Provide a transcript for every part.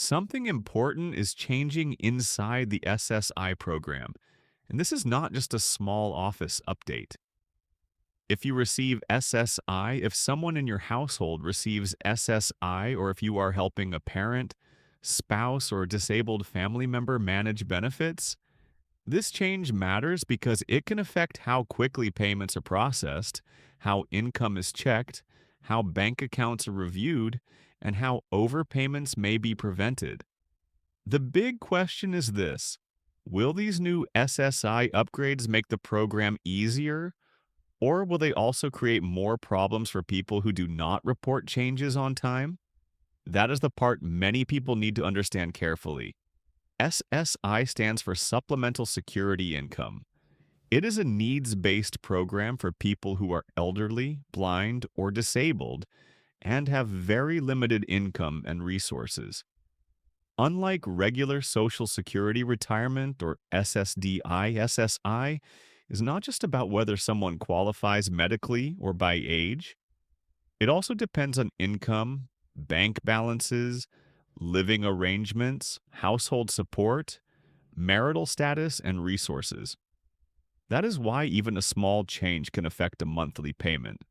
Something important is changing inside the SSI program, and this is not just a small office update. If you receive SSI, if someone in your household receives SSI, or if you are helping a parent, spouse, or disabled family member manage benefits, this change matters because it can affect how quickly payments are processed, how income is checked, how bank accounts are reviewed, and how overpayments may be prevented. The big question is this: will these new SSI upgrades make the program easier, or will they also create more problems for people who do not report changes on time? That is the part many people need to understand carefully. SSI stands for Supplemental Security Income. It is a needs-based program for people who are elderly, blind, or disabled and have very limited income and resources. Unlike regular Social Security retirement or SSDI, SSI is not just about whether someone qualifies medically or by age. It also depends on income, bank balances, living arrangements, household support, marital status, and resources. That is why even a small change can affect a monthly payment.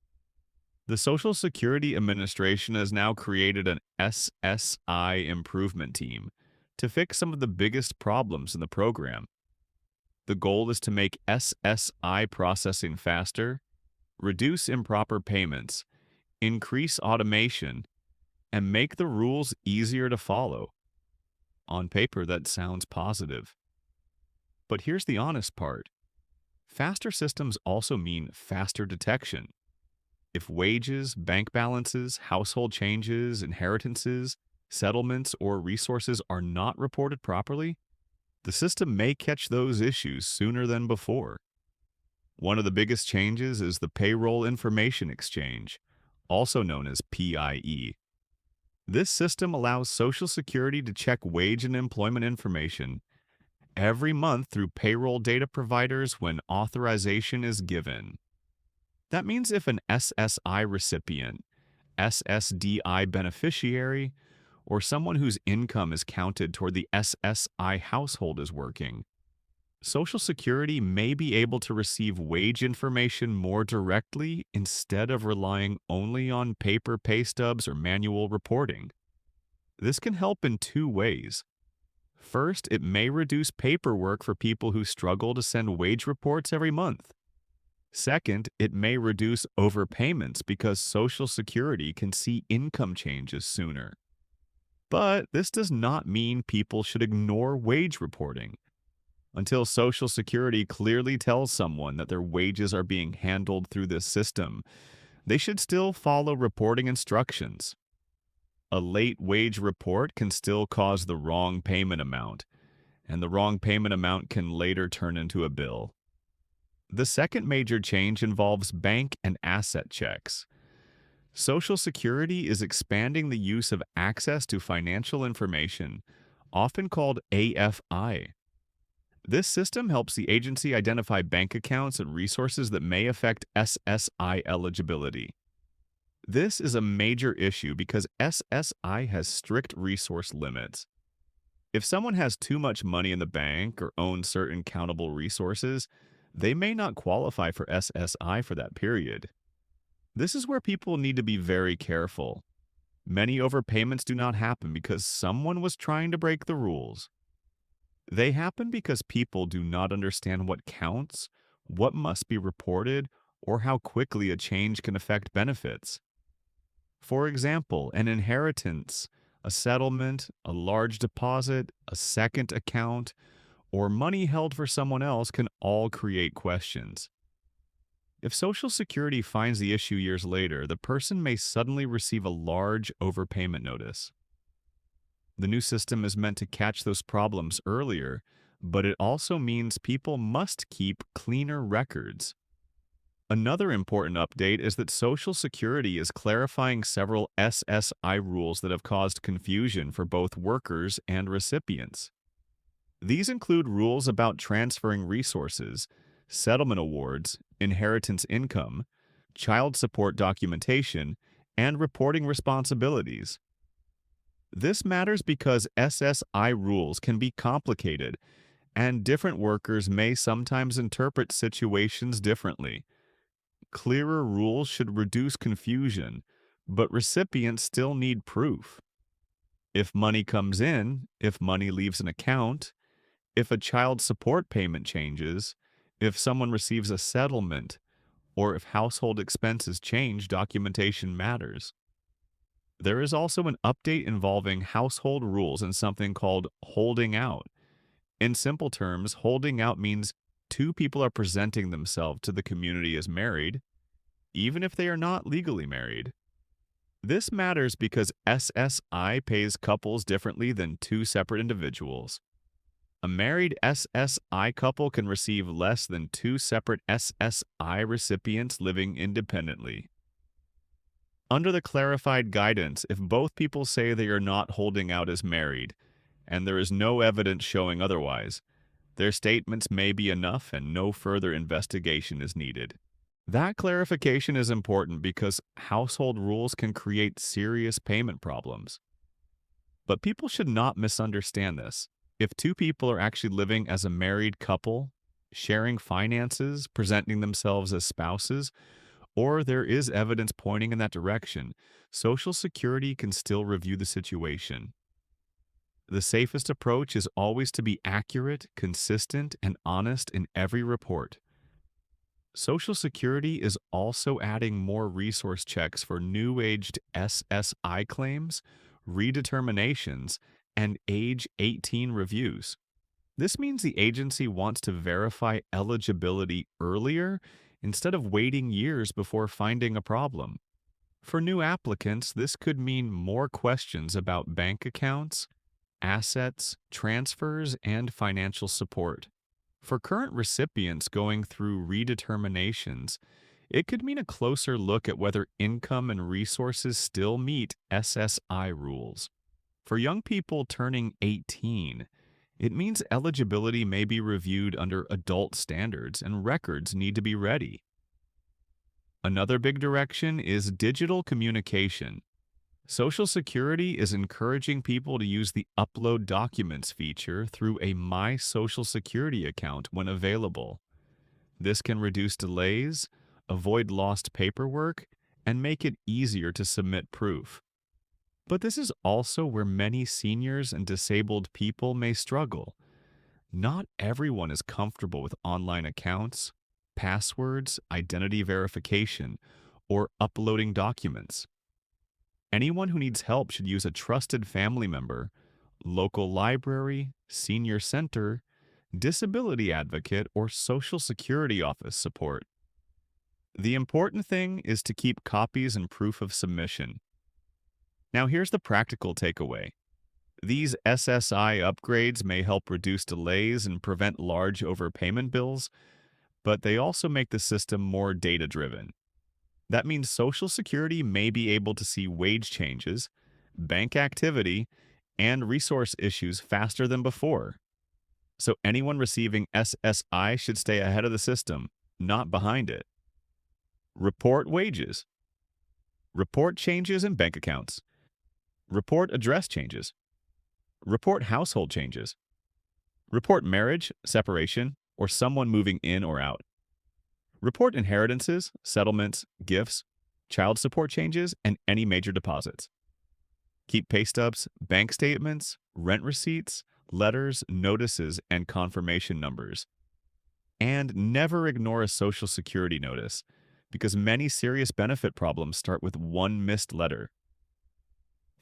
The Social Security Administration has now created an SSI improvement team to fix some of the biggest problems in the program. The goal is to make SSI processing faster, reduce improper payments, increase automation, and make the rules easier to follow. On paper, that sounds positive. But here's the honest part: faster systems also mean faster detection. If wages, bank balances, household changes, inheritances, settlements, or resources are not reported properly, the system may catch those issues sooner than before. One of the biggest changes is the Payroll Information Exchange, also known as PIE. This system allows Social Security to check wage and employment information every month through payroll data providers when authorization is given. That means if an SSI recipient, SSDI beneficiary, or someone whose income is counted toward the SSI household is working, Social Security may be able to receive wage information more directly instead of relying only on paper pay stubs or manual reporting. This can help in two ways. First, it may reduce paperwork for people who struggle to send wage reports every month. Second, it may reduce overpayments because Social Security can see income changes sooner. But this does not mean people should ignore wage reporting. Until Social Security clearly tells someone that their wages are being handled through this system, they should still follow reporting instructions. A late wage report can still cause the wrong payment amount, and the wrong payment amount can later turn into a bill. The second major change involves bank and asset checks. Social Security is expanding the use of access to financial information, often called AFI. This system helps the agency identify bank accounts and resources that may affect SSI eligibility. This is a major issue because SSI has strict resource limits. If someone has too much money in the bank or owns certain countable resources, they may not qualify for SSI for that period. This is where people need to be very careful. Many overpayments do not happen because someone was trying to break the rules. They happen because people do not understand what counts, what must be reported, or how quickly a change can affect benefits. For example, an inheritance, a settlement, a large deposit, a second account, or money held for someone else can all create questions. If Social Security finds the issue years later, the person may suddenly receive a large overpayment notice. The new system is meant to catch those problems earlier, but it also means people must keep cleaner records. Another important update is that Social Security is clarifying several SSI rules that have caused confusion for both workers and recipients. These include rules about transferring resources, settlement awards, inheritance income, child support documentation, and reporting responsibilities. This matters because SSI rules can be complicated, and different workers may sometimes interpret situations differently. Clearer rules should reduce confusion, but recipients still need proof. If money comes in, if money leaves an account, if a child support payment changes, if someone receives a settlement, or if household expenses change, documentation matters. There is also an update involving household rules and something called holding out. In simple terms, holding out means two people are presenting themselves to the community as married, even if they are not legally married. This matters because SSI pays couples differently than two separate individuals. A married SSI couple can receive less than two separate SSI recipients living independently. Under the clarified guidance, if both people say they are not holding out as married, and there is no evidence showing otherwise, their statements may be enough and no further investigation is needed. That clarification is important because household rules can create serious payment problems. But people should not misunderstand this. If two people are actually living as a married couple, sharing finances, presenting themselves as spouses, or there is evidence pointing in that direction, Social Security can still review the situation. The safest approach is always to be accurate, consistent, and honest in every report. Social Security is also adding more resource checks for new-aged SSI claims, redeterminations, and age 18 reviews. This means the agency wants to verify eligibility earlier instead of waiting years before finding a problem. For new applicants, this could mean more questions about bank accounts, assets, transfers, and financial support. For current recipients going through redeterminations, it could mean a closer look at whether income and resources still meet SSI rules. For young people turning 18, it means eligibility may be reviewed under adult standards and records need to be ready. Another big direction is digital communication. Social Security is encouraging people to use the Upload Documents feature through a My Social Security account when available. This can reduce delays, avoid lost paperwork, and make it easier to submit proof. But this is also where many seniors and disabled people may struggle. Not everyone is comfortable with online accounts, passwords, identity verification, or uploading documents. Anyone who needs help should use a trusted family member, local library, senior center, disability advocate, or Social Security office support. The important thing is to keep copies and proof of submission. Now here's the practical takeaway. These SSI upgrades may help reduce delays and prevent large overpayment bills, but they also make the system more data-driven. That means Social Security may be able to see wage changes, bank activity, and resource issues faster than before. So anyone receiving SSI should stay ahead of the system, not behind it. Report wages. Report changes in bank accounts. Report address changes. Report household changes. Report marriage, separation, or someone moving in or out. Report inheritances, settlements, gifts, child support changes, and any major deposits. Keep pay stubs, bank statements, rent receipts, letters, notices, and confirmation numbers. And never ignore a Social Security notice, because many serious benefit problems start with one missed letter.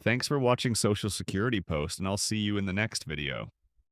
Thanks for watching Social Security Post, and I'll see you in the next video.